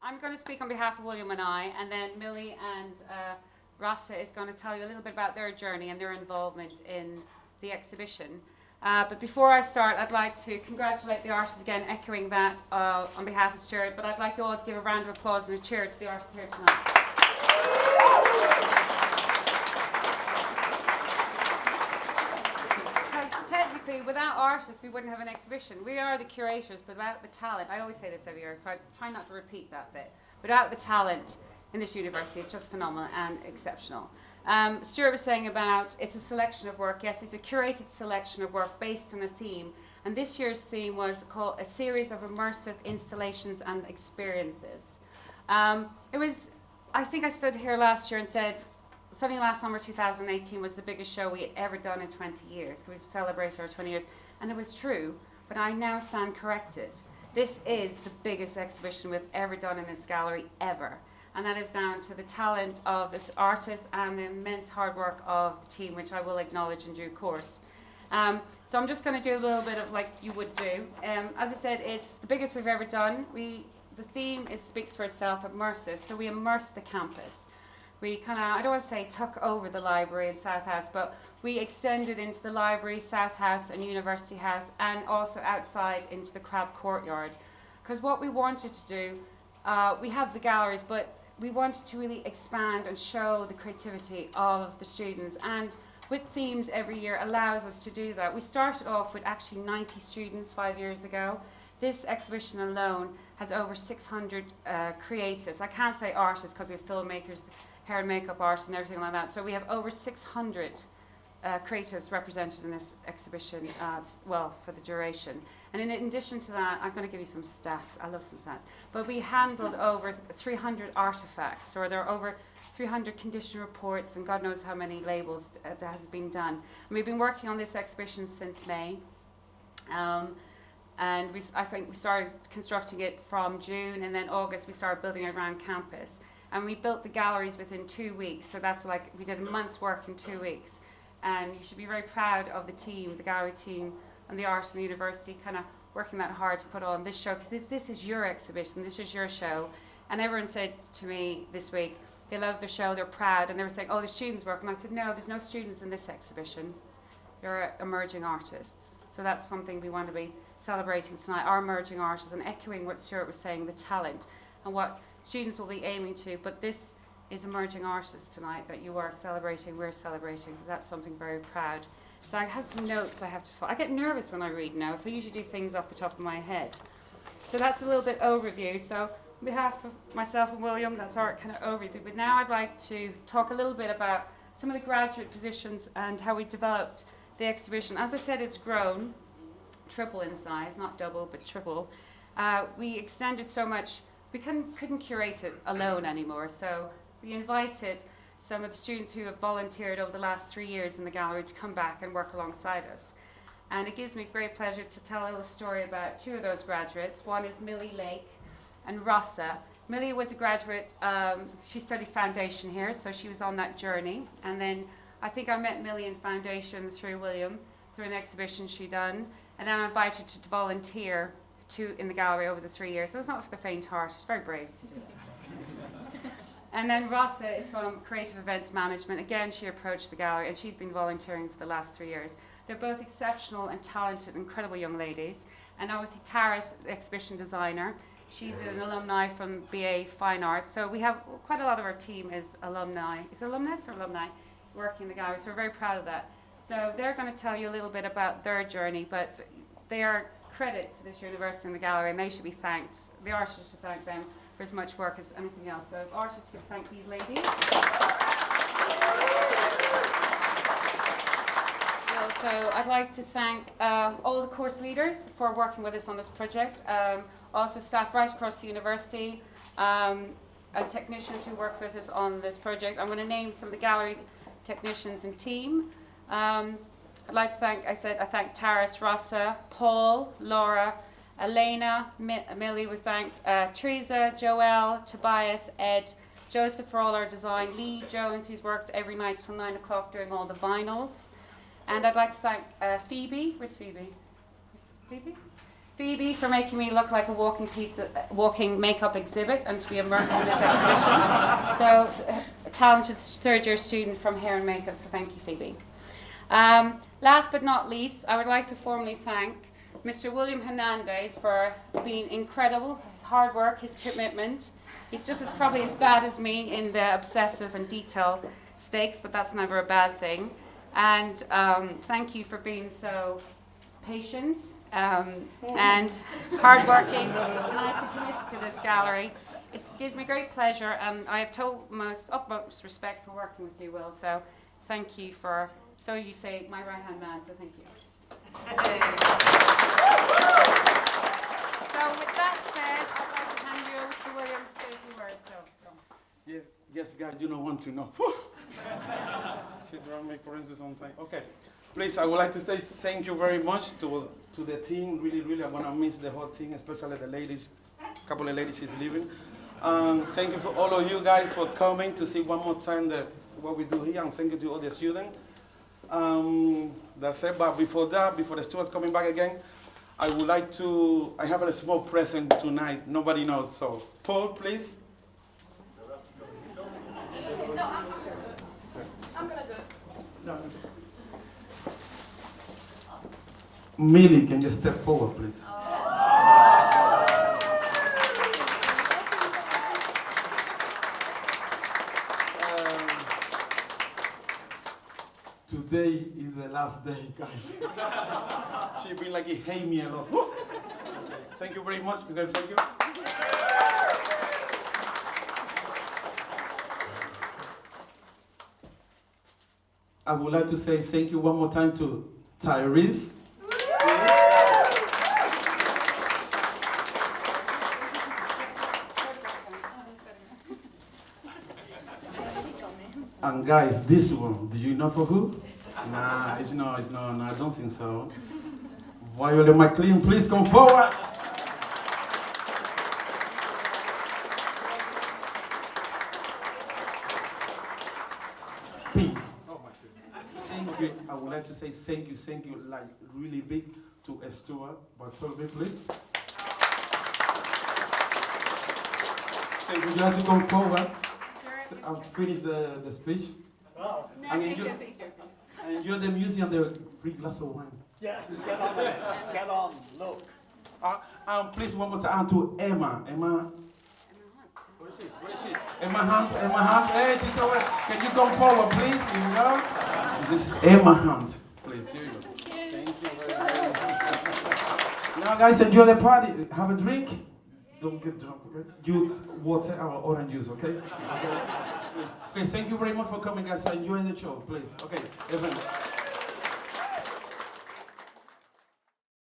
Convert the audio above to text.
I'm going to speak on behalf of William and I, and then Millie and Rasa is going to tell you a little bit about their journey and their involvement in the exhibition. But before I start, I'd like to congratulate the artists again, echoing that on behalf of Stuart, but I'd like you all to give a round of applause and a cheer to the artists here tonight. Because technically, without artists, we wouldn't have an exhibition. We are the curators, but without the talent, I always say this every year, so I try not to repeat that bit. Without the talent in this university, it's just phenomenal and exceptional. Stuart was saying about it's a selection of work. Yes, it's a curated selection of work based on a theme. And this year's theme was called A Series of Immersive Installations and Experiences. I think I stood here last year and said, Sunny Last Summer 2018 was the biggest show we had ever done in 20 years. We celebrated our 20 years. And it was true, but I now stand corrected. This is the biggest exhibition we've ever done in this gallery, ever. And that is down to the talent of the artists and the immense hard work of the team, which I will acknowledge in due course. So I'm just going to do a little bit of like you would do. As I said, it's the biggest we've ever done. The theme speaks for itself, immersive. So we immerse the campus. We kind of, I don't want to say took over the library and South House, but we extended into the library, South House and University House, and also outside into the Crab Courtyard. Because what we wanted to do, we have the galleries, but we wanted to really expand and show the creativity of the students, and with themes every year allows us to do that. We started off with actually 90 students 5 years ago. This exhibition alone has over 600 creatives. I can't say artists because we have filmmakers, hair and makeup artists and everything like that. So we have over 600 creatives represented in this exhibition, for the duration. And in addition to that, I'm going to give you some stats. I love some stats. But we handled over 300 artifacts, or there are over 300 condition reports, and God knows how many labels that has been done. And we've been working on this exhibition since May. And I think we started constructing it from June, and then August we started building it around campus. And we built the galleries within 2 weeks, so that's like we did a month's work in 2 weeks. And you should be very proud of the team, the gallery team, and the artists and the university kind of working that hard to put on this show, because this is your exhibition, this is your show. And everyone said to me this week, they love the show, they're proud, and they were saying, oh, the students work. And I said, no, there's no students in this exhibition. There are emerging artists. So that's something we want to be celebrating tonight, our emerging artists, and echoing what Stuart was saying, the talent, and what students will be aiming to. But this is emerging artists tonight that you are celebrating, we're celebrating. That's something very proud. So I have some notes I have to follow. I get nervous when I read notes. I usually do things off the top of my head. So that's a little bit overview. So on behalf of myself and William, that's our kind of overview. But now I'd like to talk a little bit about some of the graduate positions and how we developed the exhibition. As I said, it's grown triple in size, not double, but triple. We extended so much, we couldn't curate it alone anymore. So we invited some of the students who have volunteered over the last 3 years in the gallery to come back and work alongside us. And it gives me great pleasure to tell a little story about two of those graduates. One is Millie Lake and Rasa. Millie was a graduate, she studied foundation here, so she was on that journey. And then I think I met Millie in foundation through William, through an exhibition she done. And then I invited her to volunteer in the gallery over the 3 years. So it's not for the faint heart, it's very brave to do that. And then Rasa is from Creative Events Management. Again, she approached the gallery, and she's been volunteering for the last 3 years. They're both exceptional and talented, incredible young ladies. And obviously Tara's the exhibition designer. She's an alumni from BA Fine Arts. So we have quite a lot of our team is alumni. Is it alumnus or alumni working in the gallery? So we're very proud of that. So they're going to tell you a little bit about their journey, but they are credit to this university and the gallery, and they should be thanked. The artists should thank them for as much work as anything else. So if artists could thank these ladies. So I'd like to thank all the course leaders for working with us on this project. Also staff right across the university and technicians who work with us on this project. I'm going to name some of the gallery technicians and team. I'd like to thank, I thank Taras, Rasa, Paul, Laura, Elena, Millie, we thanked Teresa, Joelle, Tobias, Ed, Joseph for all our design, Lee Jones, who's worked every night till 9 o'clock doing all the vinyls. And I'd like to thank Phoebe. Where's Phoebe? Phoebe? Phoebe for making me look like a walking makeup exhibit and to be immersed in this exhibition. So, a talented third-year student from hair and makeup, so thank you, Phoebe. Last but not least, I would like to formally thank Mr. William Hernandez for being incredible, his hard work, his commitment. He's just probably as bad as me in the obsessive and detail stakes, but that's never a bad thing. And thank you for being so patient and hardworking, nice and committed to this gallery. It gives me great pleasure, and I have utmost respect for working with you, Will. So thank you for, so you say, my right-hand man, so thank you. So with that said, I'd like to hand you over to William to say a few words. So go. Yes, guys, you don't want to know. She don't make forensics on time. Okay. Please, I would like to say thank you very much to the team. Really, I'm gonna miss the whole team, especially the ladies. A couple of ladies is leaving. Thank you for all of you guys for coming to see one more time what we do here, and thank you to all the students. That's it. But before the students coming back again, I would like to. I have a small present tonight. Nobody knows. So, Paul, please. No, I'm gonna do it. No. Millie, can you step forward, please? Today is the last day, guys. She's been like, hate me a lot. Thank you very much, guys. Thank you. I would like to say thank you one more time to Tyrese. And guys, this one, do you know for who? Nah, it's no, I don't think so. Violet McClean, please come forward. P. Oh my goodness. Thank you. I would like to say thank you, like really big to Stuart. But follow me, please. So would you like to come forward? I'll finish the speech. Oh. And enjoy the museum, the free glass of wine. Yeah, get on there. Get on, look. Please one more time to Emma. Where is she? Emma Hunt. Hey, she's over. Can you come forward, please? Here you go. This is Emma Hunt. Please, here you go. Thank you very much. Now, guys, enjoy the party. Have a drink. Don't get drunk, okay? You water our orange juice, okay? Okay, thank you very much for coming, guys. Enjoy the show, please. Okay, Evan.